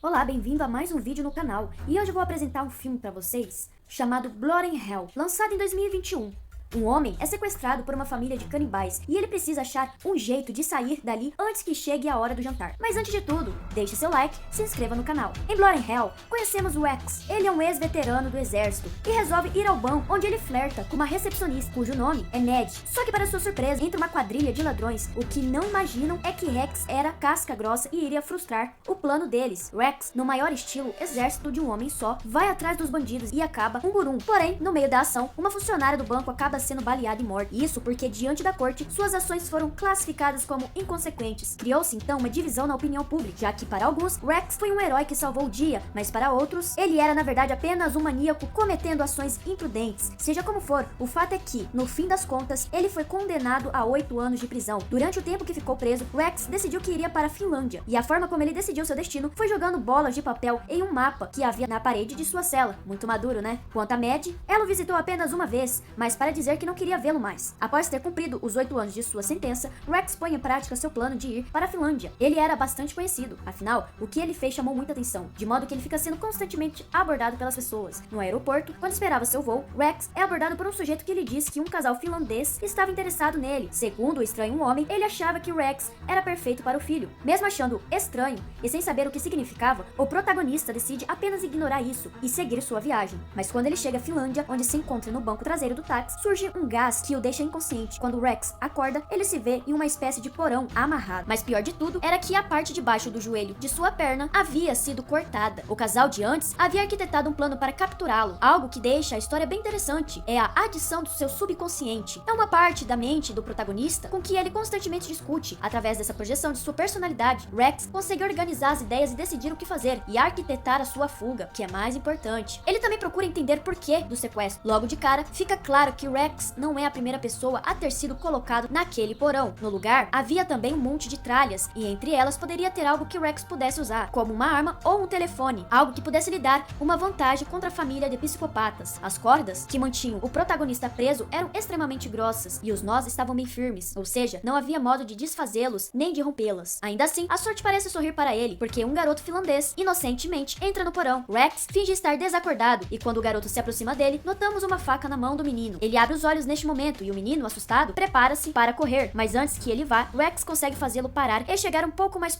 Olá, bem-vindo a mais um vídeo no canal. E hoje eu vou apresentar um filme pra vocês chamado Blood and Hell, lançado em 2021. Um homem é sequestrado por uma família de canibais e ele precisa achar um jeito de sair dali antes que chegue a hora do jantar. Mas antes de tudo, deixe seu like, se inscreva no canal. Em Blood and Hell, conhecemos o Rex. Ele é um ex-veterano do exército e resolve ir ao banco onde ele flerta com uma recepcionista cujo nome é Ned. Só que para sua surpresa, entra uma quadrilha de ladrões. O que não imaginam é que Rex era casca grossa e iria frustrar o plano deles. Rex, no maior estilo exército de um homem só, vai atrás dos bandidos e acaba um por um. Porém, no meio da ação, uma funcionária do banco acaba sendo baleada e morta. Isso porque, diante da corte, suas ações foram classificadas como inconsequentes. Criou-se então uma divisão na opinião pública, já que para alguns, Rex foi um herói que salvou o dia, mas para outros, ele era na verdade apenas um maníaco cometendo ações imprudentes. Seja como for, o fato é que, no fim das contas, ele foi condenado a 8 anos de prisão. Durante o tempo que ficou preso, Rex decidiu que iria para a Finlândia, e a forma como ele decidiu seu destino foi jogando bolas de papel em um mapa que havia na parede de sua cela. Muito maduro, né? Quanto a Mad, ela o visitou apenas uma vez, mas para dizer que não queria vê-lo mais. Após ter cumprido os 8 anos de sua sentença, Rex põe em prática seu plano de ir para a Finlândia. Ele era bastante conhecido, afinal, o que ele fez chamou muita atenção, de modo que ele fica sendo constantemente abordado pelas pessoas. No aeroporto, quando esperava seu voo, Rex é abordado por um sujeito que lhe diz que um casal finlandês estava interessado nele. Segundo o estranho homem, ele achava que Rex era perfeito para o filho. Mesmo achando estranho e sem saber o que significava, o protagonista decide apenas ignorar isso e seguir sua viagem. Mas quando ele chega à Finlândia, onde se encontra no banco traseiro do táxi, surge um gás que o deixa inconsciente. Quando Rex acorda, ele se vê em uma espécie de porão amarrado. Mas pior de tudo era que a parte de baixo do joelho de sua perna havia sido cortada. O casal de antes havia arquitetado um plano para capturá-lo, algo que deixa a história bem interessante. É a adição do seu subconsciente. É uma parte da mente do protagonista com que ele constantemente discute. Através dessa projeção de sua personalidade, Rex consegue organizar as ideias e decidir o que fazer e arquitetar a sua fuga, que é mais importante. Ele também procura entender por que do sequestro. Logo de cara, fica claro que Rex não é a primeira pessoa a ter sido colocado naquele porão. No lugar, havia também um monte de tralhas, e entre elas poderia ter algo que Rex pudesse usar, como uma arma ou um telefone, algo que pudesse lhe dar uma vantagem contra a família de psicopatas. As cordas que mantinham o protagonista preso eram extremamente grossas, e os nós estavam bem firmes, ou seja, não havia modo de desfazê-los nem de rompê-las. Ainda assim, a sorte parece sorrir para ele, porque um garoto finlandês, inocentemente, entra no porão. Rex finge estar desacordado, e quando o garoto se aproxima dele, notamos uma faca na mão do menino. Ele abre os olhos neste momento e o menino, assustado, prepara-se para correr, mas antes que ele vá, Rex consegue fazê-lo parar e chegar um pouco mais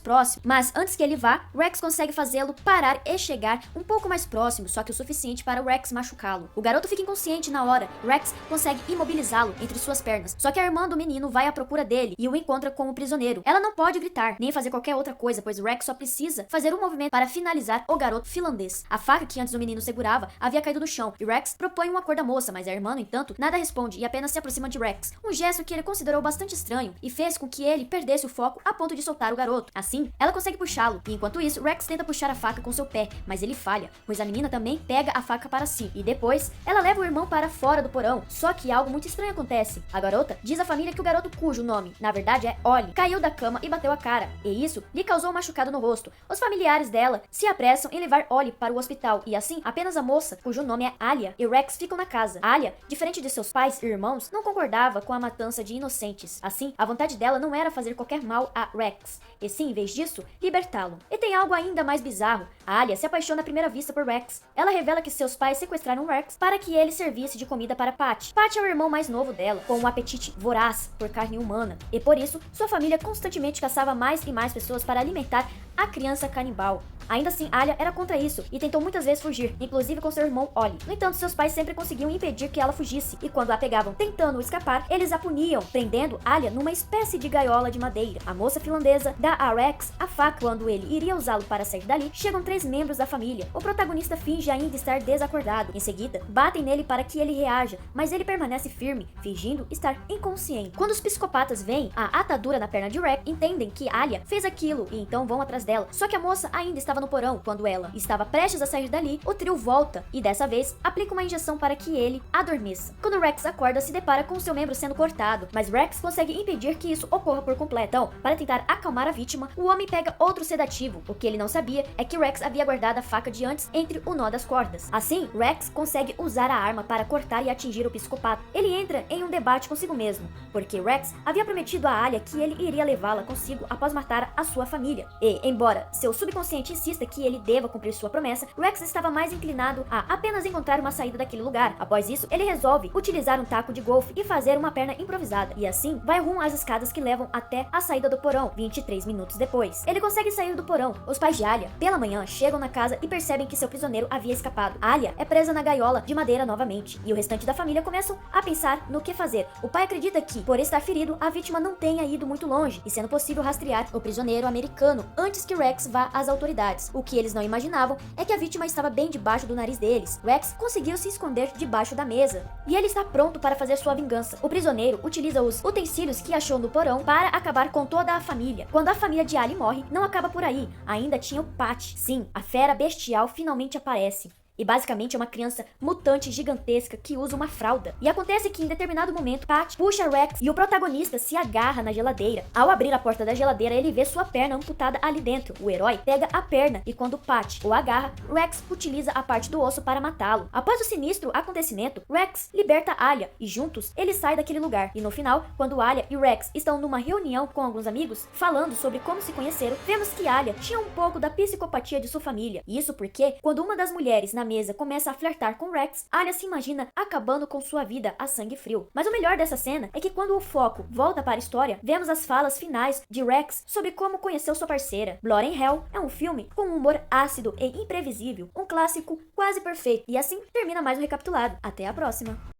próximo. Só que o suficiente para o Rex machucá-lo. O garoto fica inconsciente na hora. Rex consegue imobilizá-lo entre suas pernas. Só que a irmã do menino vai à procura dele e o encontra com o prisioneiro. Ela não pode gritar, nem fazer qualquer outra coisa, pois Rex só precisa fazer um movimento para finalizar o garoto finlandês. A faca que antes o menino segurava havia caído no chão e Rex propõe um acordo à moça, mas a irmã, no entanto, nada responde e apenas se aproxima de Rex, um gesto que ele considerou bastante estranho e fez com que ele perdesse o foco a ponto de soltar o garoto. Assim, ela consegue puxá-lo, e enquanto isso, Rex tenta puxar a faca com seu pé, mas ele falha, pois a menina também pega a faca para si, e depois, ela leva o irmão para fora do porão. Só que algo muito estranho acontece. A garota diz à família que o garoto cujo nome, na verdade é Ollie, caiu da cama e bateu a cara, e isso lhe causou um machucado no rosto. Os familiares dela se apressam em levar Ollie para o hospital, e assim, apenas a moça, cujo nome é Alia, e Rex ficam na casa. Alia, diferente de seus pais e irmãos, não concordava com a matança de inocentes. Assim, a vontade dela não era fazer qualquer mal a Rex, e sim, em vez disso, libertá-lo. E tem algo ainda mais bizarro. A Alia se apaixona à primeira vista por Rex. Ela revela que seus pais sequestraram Rex para que ele servisse de comida para Patty. Patty é o irmão mais novo dela, com um apetite voraz por carne humana, e por isso, sua família constantemente caçava mais e mais pessoas para alimentar a criança canibal. Ainda assim, Alia era contra isso e tentou muitas vezes fugir, inclusive com seu irmão Ollie. No entanto, seus pais sempre conseguiam impedir que ela fugisse, e quando a pegavam tentando escapar, eles a puniam, prendendo Alia numa espécie de gaiola de madeira. A moça finlandesa dá a Rex a faca. Quando ele iria usá-lo para sair dali, chegam 3 membros da família. O protagonista finge ainda estar desacordado. Em seguida, batem nele para que ele reaja, mas ele permanece firme, fingindo estar inconsciente. Quando os psicopatas veem a atadura na perna de Rex, entendem que Alia fez aquilo e então vão atrás dela. Só que a moça ainda estava no porão. Quando ela estava prestes a sair dali, o trio volta e dessa vez aplica uma injeção para que ele adormeça. Quando Rex Rex acorda e se depara com seu membro sendo cortado, mas Rex consegue impedir que isso ocorra por completo. Então, para tentar acalmar a vítima, o homem pega outro sedativo. O que ele não sabia é que Rex havia guardado a faca de antes entre o nó das cordas. Assim, Rex consegue usar a arma para cortar e atingir o psicopata. Ele entra em um debate consigo mesmo, porque Rex havia prometido a Alia que ele iria levá-la consigo após matar a sua família. E, embora seu subconsciente insista que ele deva cumprir sua promessa, Rex estava mais inclinado a apenas encontrar uma saída daquele lugar. Após isso, ele resolve utilizar um taco de golfe e fazer uma perna improvisada, e assim vai rumo às escadas que levam até a saída do porão, 23 minutos depois. Ele consegue sair do porão. Os pais de Alia, pela manhã, chegam na casa e percebem que seu prisioneiro havia escapado. Alia é presa na gaiola de madeira novamente, e o restante da família começam a pensar no que fazer. O pai acredita que, por estar ferido, a vítima não tenha ido muito longe, e sendo possível rastrear o prisioneiro americano antes que Rex vá às autoridades. O que eles não imaginavam é que a vítima estava bem debaixo do nariz deles. Rex conseguiu se esconder debaixo da mesa, e ele está pronto para fazer sua vingança. O prisioneiro utiliza os utensílios que achou no porão para acabar com toda a família. Quando a família de Ali morre, não acaba por aí. Ainda tinha o Pat. Sim, a fera bestial finalmente aparece. E basicamente é uma criança mutante gigantesca que usa uma fralda. E acontece que em determinado momento, Pat puxa Rex e o protagonista se agarra na geladeira. Ao abrir a porta da geladeira, ele vê sua perna amputada ali dentro. O herói pega a perna e quando Pat o agarra, Rex utiliza a parte do osso para matá-lo. Após o sinistro acontecimento, Rex liberta Alia e juntos eles saem daquele lugar. E no final, quando Alia e Rex estão numa reunião com alguns amigos, falando sobre como se conheceram, vemos que Alia tinha um pouco da psicopatia de sua família. Isso porque, quando uma das mulheres na mesa começa a flertar com Rex, Alia se imagina acabando com sua vida a sangue frio. Mas o melhor dessa cena é que quando o foco volta para a história, vemos as falas finais de Rex sobre como conheceu sua parceira. Blood in Hell é um filme com um humor ácido e imprevisível, um clássico quase perfeito. E assim termina mais um recapitulado. Até a próxima!